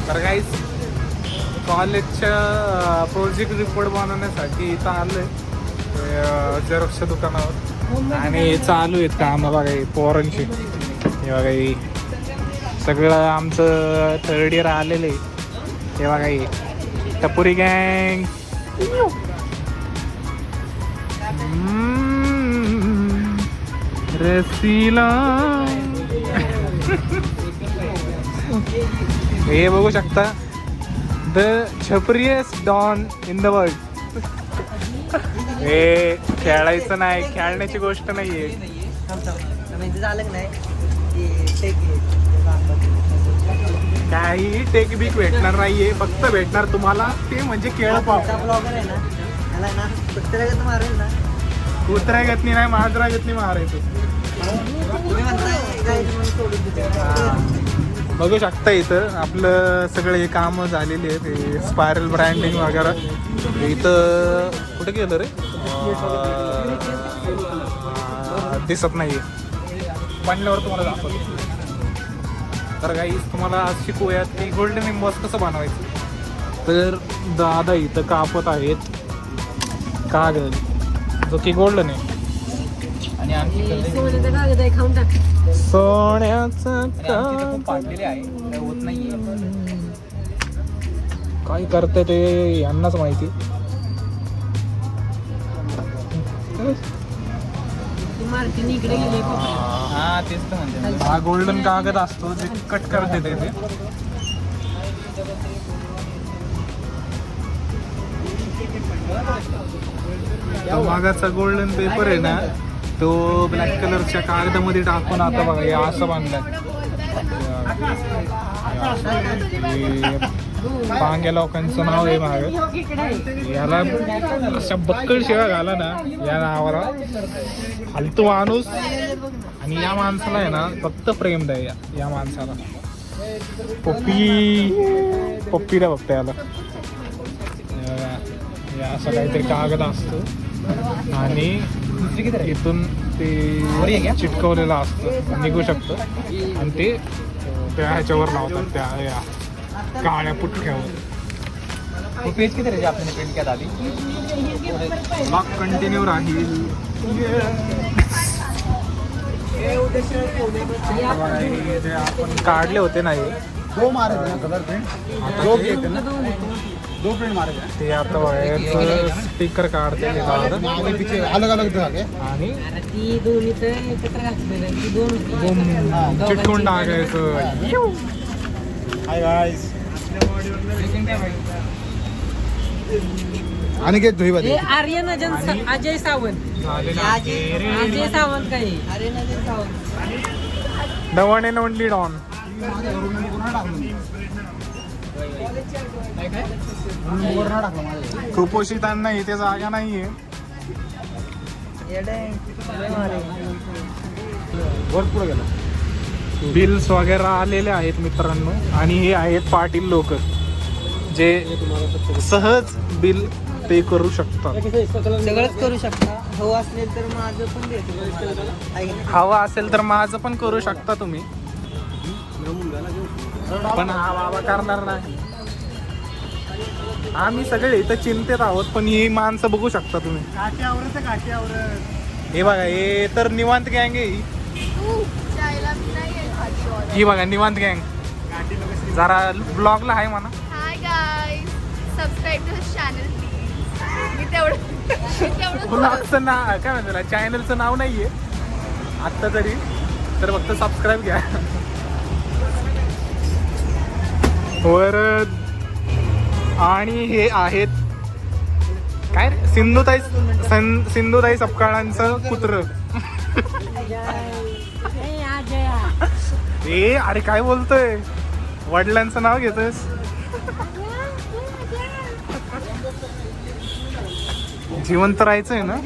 तर गाईस कॉलेजच्या project report बनवण्यासाठी इथं आलोय झेरॉक्सच्या दुकानावर आणि चालू आहेत कामं बघा पोरांची. हे बघा ही सगळं आमचं थर्ड इयर आलेलं आहे. हे बघा ही टपुरी गँग. रसीला हे बघू शकता द छपरियस्ट डॉन इन द वर्ल्ड. हे खेळायचं नाही, खेळण्याची गोष्ट नाहीये. काही टेक बीक भेटणार नाहीये, फक्त भेटणार तुम्हाला ते म्हणजे केळ पाव. कुत्र्यागतनी नाही मांजरागतनी मारायचं. बघू शकता इथं आपलं सगळं हे काम झालेली आहे. ते स्पायरल ब्रँडिंग वगैरे इथं कुठे गेलं रे दिसत नाहीये. बनल्यावर तुम्हाला दाखवतो. तर काही तुम्हाला आज शिकूयात की गोल्डन एम्बॉस कसं बनवायचं. तर दादा इथं कापत आहेत कागद जो की गोल्डन आहे आणि सोन्याचं होत नाहीये. काय करते ते यांनाच माहिती. हा गोल्डन कागद असतो जे कट करते ते. मागाचा गोल्डन पेपर आहे ना तो ब्लॅक कलरच्या कागदामध्ये टाकून आता बघा हे असं बांधलं. पांग्या लोकांचं नाव आहे माग. याला अशा बक्कळ शिवाय घाला ना या नावाला फालतू माणूस. आणि या माणसाला आहे ना फक्त प्रेम द्या या माणसाला. पप्पीला फक्त याला असं काहीतरी कागद असतो आणि इथून ते चिटकवलेलं असतं निघू शकतं आणि ते त्या ह्याच्यावर लावतात त्या या काळ्या पुटक्यावर. पेज किती त्याची आपण पेंट केला आधी ब्लॉक कंटिन्यू राहील. जे आपण काढले होते ना हे ते आता बाहेर स्पीकर काढते अलग अलग आणि चिटकून टाकायचं. आणि काय धुई आर्यन अजय सावंत. अजय सावंत काय the one and only don. कुपोषितांना इथे जागा नाहीये. बिल्स वगैरे आलेले आहेत मित्रांनो आणि हे आहेत पाटील लोक जे सहज बिल पे करू शकतात. सगळंच करू शकता. हवं असेल तर माझं पण देतो. हवा असेल तर माझं पण करू शकता तुम्ही. पण हा बाबा करणार नाही. आम्ही सगळे इथं चिंतेत आहोत पण ही माणसं बघू शकता तुम्ही. हे बघा हे तर निवांत गँग आहे ही बघा निवांत गँग. जरा ब्लॉगला आहे म्हणा. Hi guys, subscribe to his channel please. मी तेवढं ब्लॉगचं नाव काय म्हणतात चॅनलचं नाव नाहीये आत्ता तरी तर फक्त सबस्क्राईब घ्या. वर आणि हे आहेत काय सिंधुताई सपकाळांचं कुत्र. ए अरे काय बोलतोय वडिलांचं नाव घेतोयस. जिवंत राहायचंय ना.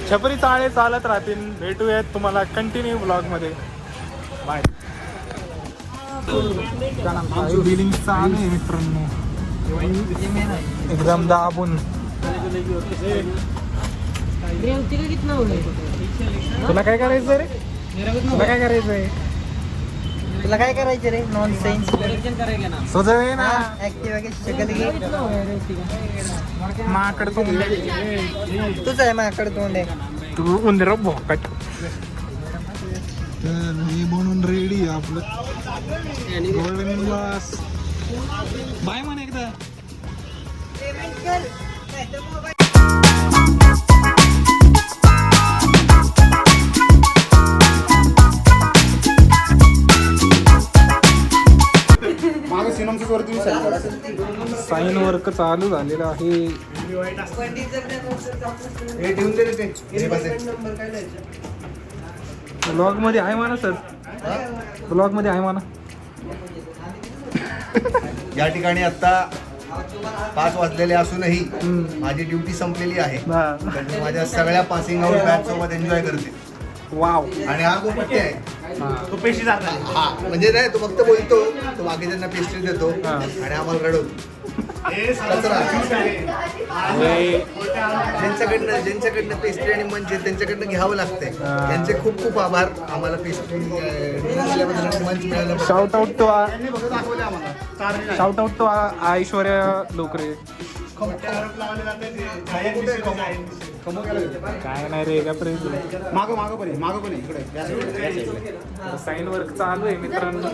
छपरी चाळे चालत राहतील. भेटूयात तुम्हाला कंटिन्यू ब्लॉग मध्ये. बाय. बिलिंग चालू आहे मित्रांनो. एकदम दाबून. तुला काय करायचं रे? तुला काय करायचंय? तुला काय करायचं रे? नॉन सेन्स सुचवे ना. ऍक्टिव्ह शकल घे. माकड तू तूच आहे माझ्याकडे तोंड आहे. तू उंदर भोकाट. तर हे बनवून रेडी आपलं गोल्डन ग्लास. बाय म्हण एकदा. साईन वर्क चालू झालेलं आहे. ब्लॉग मध्ये आहे म्हणा सर. ब्लॉग मध्ये आहे म्हणा. या ठिकाणी आता 5 वाजलेले असूनही माझी ड्युटी संपलेली आहे. तर मी माझ्या सगळ्या पासिंग आउट बॅच सोबत एन्जॉय करते. वाव. आणि हा जो पट्टी आहे तो पेस्ट्री जाता. हा म्हणजे नाही, तो फक्त बोलतो, तो बाकीच्यांना पेस्ट्री देतो आणि आम्हाला रडवतो. कचरा. ज्यांच्याकडनं पेस्ट्री आणि मंच आहे त्यांच्याकडनं घ्यावं लागतंय. त्यांचे खूप खूप आभार. आम्हाला पेस्ट्री दिल्याबद्दल, मंच मिळालं. Shout out to Aishwarya Lokare. काय नाही रे, साईन वर्क चालू आहे मित्रांनो.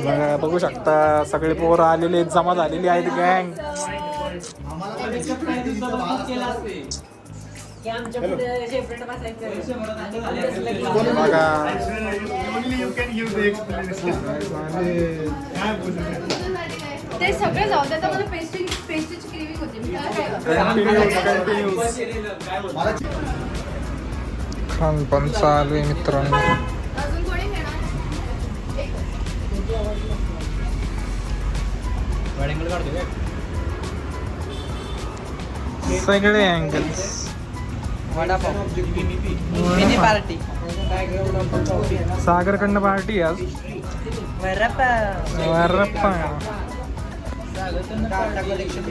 बघा, बघू शकता सगळे पोरं आलेले आहेत, जमा झालेली आहेत गँग. बघा ते सगळे जाऊ दे. आता मला पेस्ट्रीची क्रेविंग होती. मी त्याला काय खानपान चालू आहे मित्रांनो. अजून कोणी घेणार? सगळे अँगल्स. Vada pav mini party. सागरकडनं पार्टी आज. वडापाव. वरप्पा. टाटा कलेक्शन.